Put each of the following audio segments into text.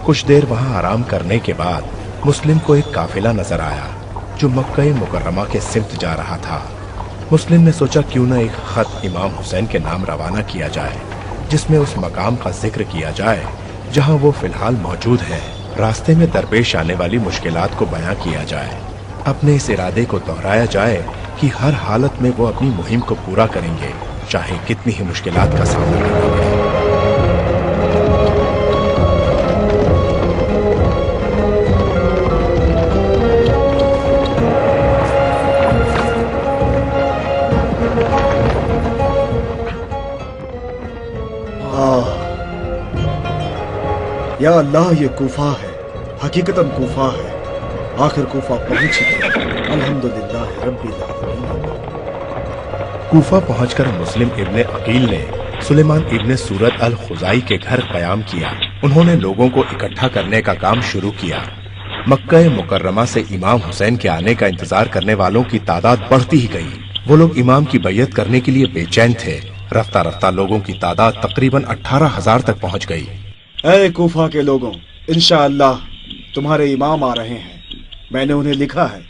कुछ देर वहां आराम करने के बाद मुस्लिम को एक काफिला नजर आया जो मक्का मुकर्रमा के सिमत जा रहा था। मुस्लिम ने सोचा क्यों न एक खत इमाम हुसैन के नाम रवाना किया जाए जिसमें उस मकाम का जिक्र किया जाए जहां वो फिलहाल मौजूद है। रास्ते में दरपेश आने वाली मुश्किलात को बयां किया जाए। अपने इस इरादे को दोहराया जाए कि हर हालत में वो अपनी मुहिम को पूरा करेंगे, चाहे कितनी ही मुश्किलात का सामना करना पड़े। या अल्लाह, ये कूफा है, हकीकतन कूफा है। आखिर कूफा पहुंच गए। अल्हम्दुलिल्लाह रब्बिल आलमीन। कूफा पहुंचकर मुस्लिम इब्ने अकील ने सुलेमान इब्ने सूरत अल खुजाई के घर कयाम किया। उन्होंने लोगों को इकट्ठा करने का काम शुरू किया। मक्का मुकर्रमा से इमाम हुसैन के आने का इंतजार करने वालों की तादाद बढ़ती ही गई। वो लोग इमाम की बैयत करने के लिए बेचैन थे। रफ्ता रफ्ता लोगों की तादाद तकरीबन 18,000 तक पहुंच गई। ऐ कूफा के लोगों, इंशाअल्लाह तुम्हारे इमाम आ रहे हैं। मैंने उन्हें लिखा है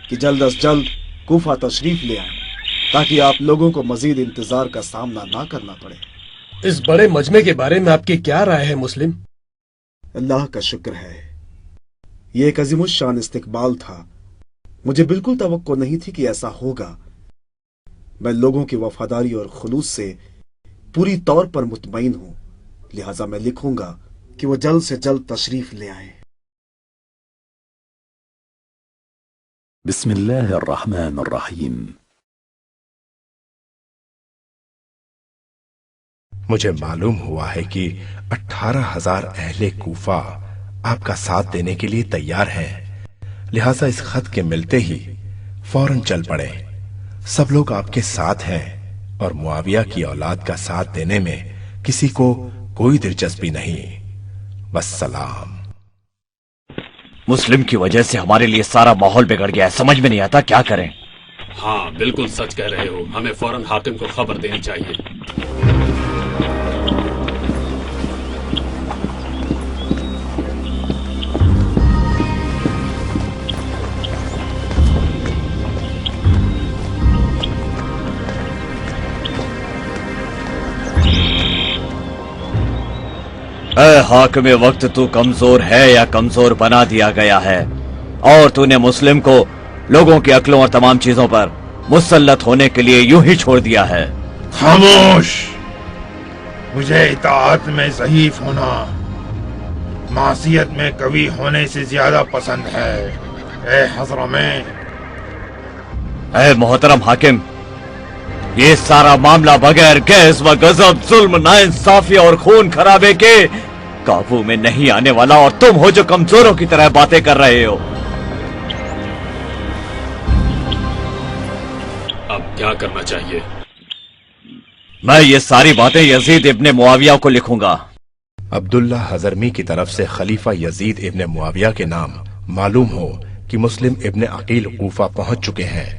कि जल्द अज जल्द कूफा तशरीफ ले आए ताकि आप लोगों को मजीद इंतजार का सामना ना करना पड़े। इस बड़े मजमे के बारे में आपकी क्या राय है मुस्लिम? अल्लाह का शुक्र है, ये एक अजीमुश्शान इस्तिकबाल था। मुझे बिल्कुल तवक्को नहीं थी कि ऐसा होगा। मैं लोगों की वफादारी और खुलूस से पूरी तौर पर मुतमईन हूं, लिहाजा मैं लिखूंगा कि वो जल्द से जल्द तशरीफ ले आए। बिस्मिल्लाहिर्रहमानिर्रहीम। मुझे मालूम हुआ है कि 18,000 अहले कूफा आपका साथ देने के लिए तैयार हैं। लिहाजा इस खत के मिलते ही फौरन चल पड़े। सब लोग आपके साथ हैं और मुआविया की औलाद का साथ देने में किसी को कोई दिलचस्पी नहीं। वस्सलाम। मुस्लिम की वजह से हमारे लिए सारा माहौल बिगड़ गया है, समझ में नहीं आता क्या करें। हाँ, बिल्कुल सच कह रहे हो। हमें फौरन हाकिम को खबर देनी चाहिए। ऐ हाकिम वक्त, तू कमजोर है या कमजोर बना दिया गया है, और तूने मुस्लिम को लोगों की अक्लों और तमाम चीजों पर मुसल्लत होने के लिए यूं ही छोड़ दिया है। खामोश! मुझे इताअत में ज़ईफ होना मासियत में कवी होने से ज्यादा पसंद है। ए हज़रमे, ऐ मोहतरम हाकिम, ये सारा मामला बगैर गैस व गजब, जुल्म, नाइंसाफी और खून खराबे के काबू में नहीं आने वाला, और तुम हो जो कमजोरों की तरह बातें कर रहे हो। अब क्या करना चाहिए? मैं ये सारी बातें यजीद इब्ने मुआविया को लिखूंगा। अब्दुल्ला हजरमी की तरफ से खलीफा यजीद इब्ने मुआविया के नाम मालूम हो कि मुस्लिम इब्ने अकील कूफा पहुंच चुके हैं।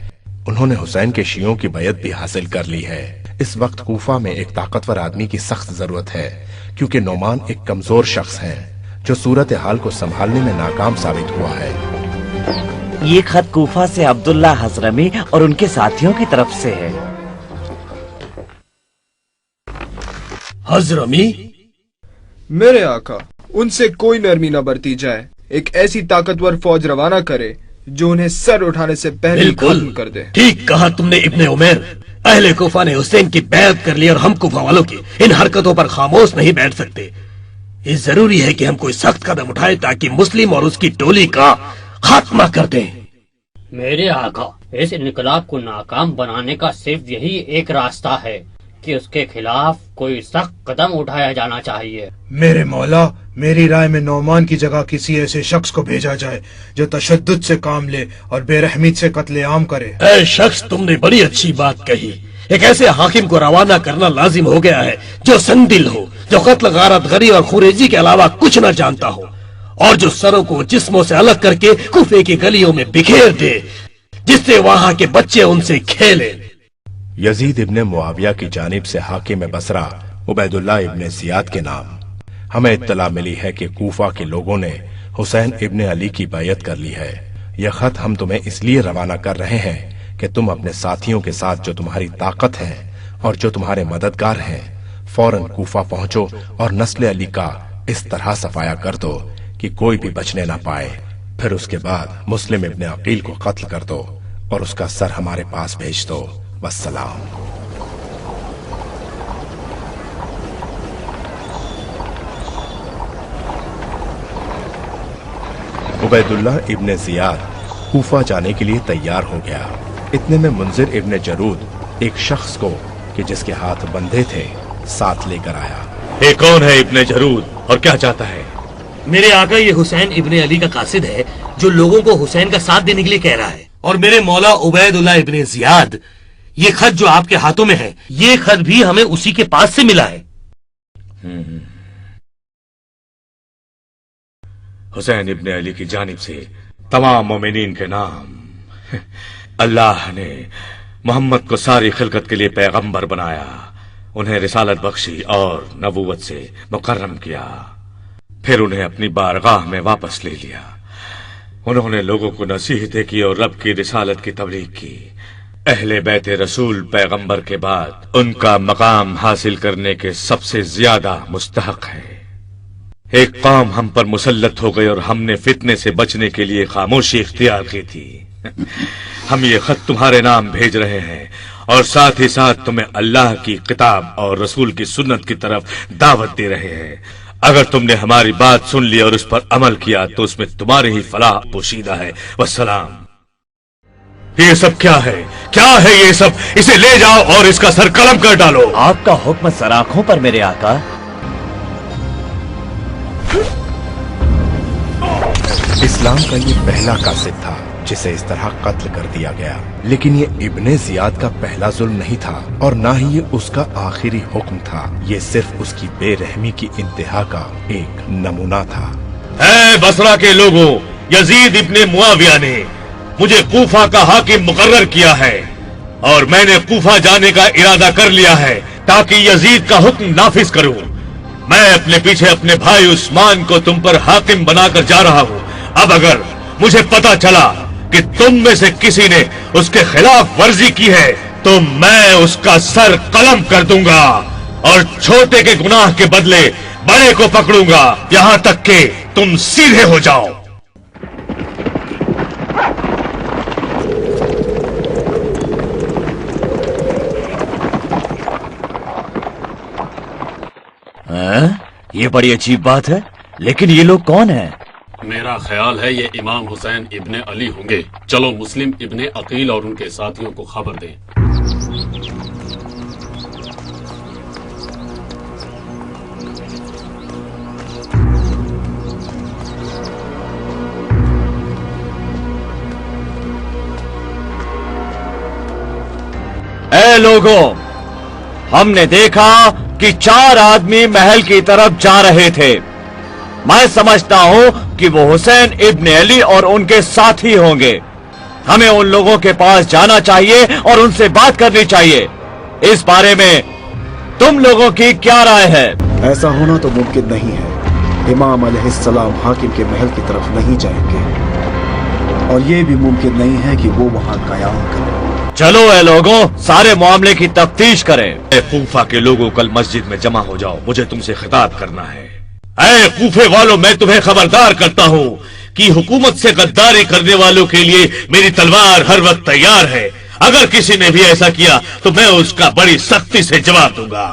उन्होंने हुसैन के शियों की बैयत भी हासिल कर ली है। इस वक्त कूफा में एक ताकतवर आदमी की सख्त जरूरत है, क्योंकि नोमान एक कमजोर शख्स है जो सूरत हाल को संभालने में नाकाम साबित हुआ है। ये खत कूफा से अब्दुल्ला हजरमी और उनके साथियों की तरफ से है। हजरमी? मेरे आका, उनसे कोई नरमी न बरती जाए। एक ऐसी ताकतवर फौज रवाना करे जो उन्हें सर उठाने से पहले खत्म कर दे। ठीक कहा तुमने इब्ने उमैर। अहले कूफा ने हुसैन की बैत कर ली और हम कूफा वालों की इन हरकतों पर खामोश नहीं बैठ सकते। ये जरूरी है कि हम कोई सख्त कदम उठाएं ताकि मुस्लिम और उसकी टोली का खात्मा कर दें। मेरे आका, इस इनकलाब को नाकाम बनाने का सिर्फ यही एक रास्ता है कि उसके खिलाफ कोई सख्त कदम उठाया जाना चाहिए। मेरे मौला, मेरी राय में नौमान की जगह किसी ऐसे शख्स को भेजा जाए जो तशद्दुद से काम ले और बेरहमीत से कत्लेआम करे। ऐ शख्स, तुमने बड़ी अच्छी बात कही। एक ऐसे हाकिम को रवाना करना लाजिम हो गया है जो संदिल हो, जो कत्ल, गारत, गरी और खुरेजी के अलावा कुछ न जानता हो, और जो सरों को जिस्मों से अलग करके कूफे की गलियों में बिखेर दे, जिससे वहां के बच्चे उनसे खेले। यजीद इब्ने मुआविया की जानिब से हाकिम बसरा उबैदुल्लाह इब्ने जियाद के नाम, हमें इत्तला मिली है कि कूफा के लोगों ने हुसैन इब्ने अली की बैयत कर ली है। यह खत हम तुम्हें इसलिए रवाना कर रहे हैं कि तुम अपने साथियों के साथ जो तुम्हारी ताकत है और जो तुम्हारे मददगार हैं, फौरन कूफा पहुंचो और नस्ल अली का इस तरह सफाया कर दो कि कोई भी बचने ना पाए। फिर उसके बाद मुस्लिम इब्ने अकील को कत्ल कर दो और उसका सर हमारे पास भेज दो। वस्सलाम। उबैदुल्लाह इब्ने जियाद कूफा जाने के लिए तैयार हो गया। इतने में मुंजिर इब्ने जरूद एक शख्स को कि जिसके हाथ बंधे थे साथ लेकर आया। ये कौन है इब्ने जरूद और क्या चाहता है? मेरे आका, ये हुसैन इब्ने अली का कासिद है जो लोगों को हुसैन का साथ देने के लिए कह रहा है। और मेरे मौला उबैदुल्लाह इब्ने जियाद, ये खत जो आपके हाथों में है, ये खत भी हमें उसी के पास से मिला है। हुसैन इब्ने अली की जानिब से तमाम मोमिनीन के नाम। अल्लाह ने मोहम्मद को सारी खिलकत के लिए पैगंबर बनाया, उन्हें रिसालत बख्शी और नबूवत से मुकर्रम किया, फिर उन्हें अपनी बारगाह में वापस ले लिया। उन्होंने लोगों को नसीहतें की और रब की रिसालत की तबलीग की। अहले बैत रसूल पैगंबर के बाद उनका मकाम हासिल करने के सबसे ज्यादा मुस्तहक है। एक कौम हम पर मुसल्लत हो गई और हमने फितने से बचने के लिए खामोशी इख्तियार की थी। हम ये खत तुम्हारे नाम भेज रहे हैं और साथ ही साथ तुम्हें अल्लाह की किताब और रसूल की सुन्नत की तरफ दावत दे रहे हैं। अगर तुमने हमारी बात सुन ली और उस पर अमल किया तो उसमें तुम्हारी ही फलाह पोशीदा है। वस्सलाम। ये सब क्या है? क्या है ये सब? इसे ले जाओ और इसका सर कलम कर डालो। आपका हुक्म सर आंखों पर मेरे आका। इस्लाम का ये पहला कासिद था जिसे इस तरह कत्ल कर दिया गया, लेकिन ये इब्ने जियाद का पहला जुल्म नहीं था और ना ही ये उसका आखिरी हुक्म था। ये सिर्फ उसकी बेरहमी की इंतहा का एक नमूना था। ऐ बसरा के लोगों, यजीद इब्ने मुआविया ने मुझे कूफा का हाकिम मुकर्रर किया है और मैंने कूफा जाने का इरादा कर लिया है ताकि यजीद का हुक्म नाफिज करूं। मैं अपने पीछे अपने भाई उस्मान को तुम पर हाकिम बनाकर जा रहा हूं। अब अगर मुझे पता चला कि तुम में से किसी ने उसके खिलाफ वर्जी की है तो मैं उसका सर कलम कर दूंगा और छोटे के गुनाह के बदले बड़े को पकड़ूंगा, यहां तक कि तुम सीधे हो जाओ। ये बड़ी अजीब बात है, लेकिन ये लोग कौन हैं? मेरा ख्याल है ये इमाम हुसैन इब्ने अली होंगे। चलो मुस्लिम इब्ने अकील और उनके साथियों को खबर दें। ऐ लोगों, हमने देखा कि 4 आदमी महल की तरफ जा रहे थे। मैं समझता हूं कि वो हुसैन इब्ने अली और उनके साथी होंगे। हमें उन लोगों के पास जाना चाहिए और उनसे बात करनी चाहिए। इस बारे में तुम लोगों की क्या राय है? ऐसा होना तो मुमकिन नहीं है। इमाम अलैहिस्सलाम हाकिम के महल की तरफ नहीं जाएंगे और ये भी मुमकिन नहीं है कि वो वहां कयाम करें। चलो ऐ लोगों, सारे मामले की तफ्तीश करें। ऐ कूफा के लोगों, कल मस्जिद में जमा हो जाओ, मुझे तुमसे खिताब करना है। ऐ कूफे वालों, मैं तुम्हें खबरदार करता हूँ कि हुकूमत से गद्दारी करने वालों के लिए मेरी तलवार हर वक्त तैयार है। अगर किसी ने भी ऐसा किया तो मैं उसका बड़ी सख्ती से जवाब दूंगा।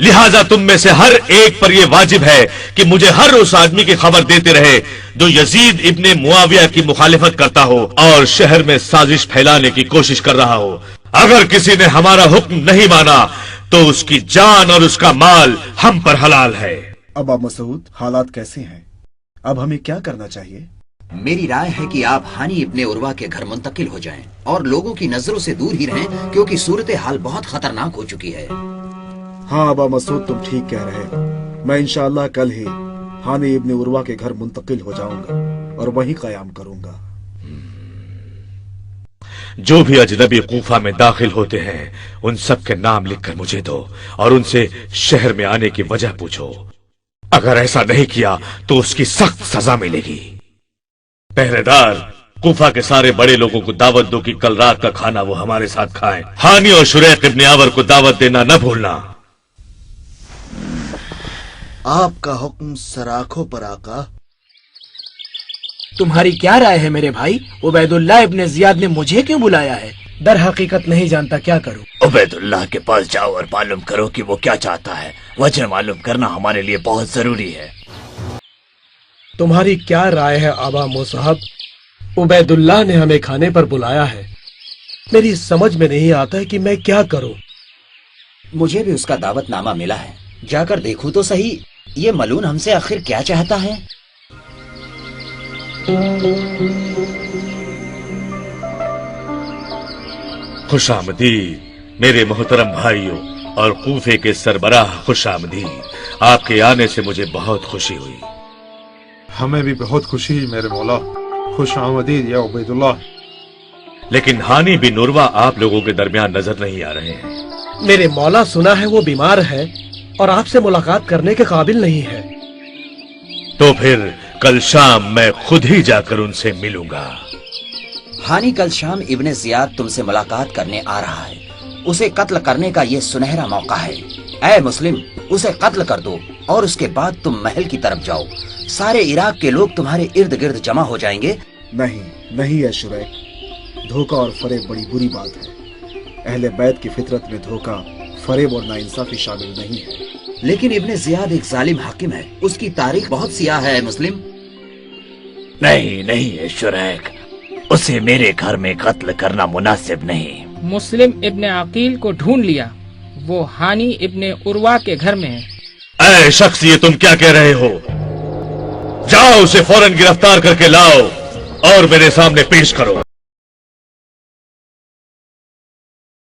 लिहाजा तुम में से हर एक पर यह वाजिब है कि मुझे हर उस आदमी की खबर देते रहे जो यजीद इब्ने मुआविया की मुखालिफत करता हो और शहर में साजिश फैलाने की कोशिश कर रहा हो। अगर किसी ने हमारा हुक्म नहीं माना तो उसकी जान और उसका माल हम पर हलाल है। अबा मसूद, हालात कैसे हैं? अब हमें क्या करना चाहिए? मेरी राय है कि आप हानी इब्ने उर्वा के घर मुंतकिल हो जाएं और लोगों की नजरों से दूर ही रहें, क्योंकि सूरत हाल बहुत खतरनाक हो चुकी है। हाँ अबा मसूद, तुम ठीक कह रहे हो। मैं इंशाअल्लाह कल ही हानी इब्ने उर्वा के घर मुंतकिल हो जाऊंगा और वहीं कयाम करूंगा। जो भी अजनबी कूफा में दाखिल होते हैं उन सब के नाम लिखकर मुझे दो और उनसे शहर में आने की वजह पूछो। अगर ऐसा नहीं किया तो उसकी सख्त सजा मिलेगी। पहरेदार, कूफा के सारे बड़े लोगों को दावत दो कि कल रात का खाना वो हमारे साथ खाएं। हानी और शुरैक इब्ने आवर को दावत देना न भूलना। आपका हुक्म सराखों पर आका। तुम्हारी क्या राय है मेरे भाई? उबैदुल्लाह इब्ने जियाद ने मुझे क्यों बुलाया है? दर हकीकत नहीं जानता, क्या करूं? उबैदुल्लाह के पास जाओ और मालूम करो कि वो क्या चाहता है। वजह मालूम करना हमारे लिए बहुत जरूरी है। तुम्हारी क्या राय है आबा मुसाहब? उबैदुल्लाह ने हमें खाने पर बुलाया है। मेरी समझ में नहीं आता है कि मैं क्या करूं। मुझे भी उसका दावतनामा मिला है, जाकर देखूं तो सही ये मलून हमसे आखिर क्या चाहता है। खुशामदीद मेरे मोहतरम भाइयों और कूफे के सरबराह, खुशामदीद। आपके आने से मुझे बहुत खुशी हुई। हमें भी बहुत खुशी मेरे मौला। खुश आमदीद या उबैदुल्लाह। लेकिन हानी बिन उर्वा आप लोगों के दरमियान नजर नहीं आ रहे हैं। मेरे मौला, सुना है वो बीमार है और आपसे मुलाकात करने के काबिल नहीं है। तो फिर कल शाम मैं खुद ही जाकर उनसे मिलूंगा। हानी कल शाम इब्ने जियाद तुमसे मुलाकात करने आ रहा है। उसे कत्ल करने का ये सुनहरा मौका है। ऐ मुस्लिम, उसे कत्ल कर दो और उसके बाद तुम महल की तरफ जाओ। सारे इराक के लोग तुम्हारे इर्द गिर्द जमा हो जाएंगे। नहीं नहीं है शुरैक, धोखा और फरेब बड़ी बुरी बात है। अहले बैत की फितरत में धोखा, फरेब और नाइंसाफी शामिल नहीं है। लेकिन इब्ने जियाद एक जालिम हाकिम है, उसकी तारीख बहुत सियाह है मुस्लिम। नहीं नहीं है शुरैक, उसे मेरे घर में कत्ल करना मुनासिब नहीं। मुस्लिम इब्ने अकील को ढूंढ लिया, वो हानी इब्ने उर्वा के घर में है। ऐ शख्स, ये तुम क्या कह रहे हो? जाओ उसे फौरन गिरफ्तार करके लाओ और मेरे सामने पेश करो।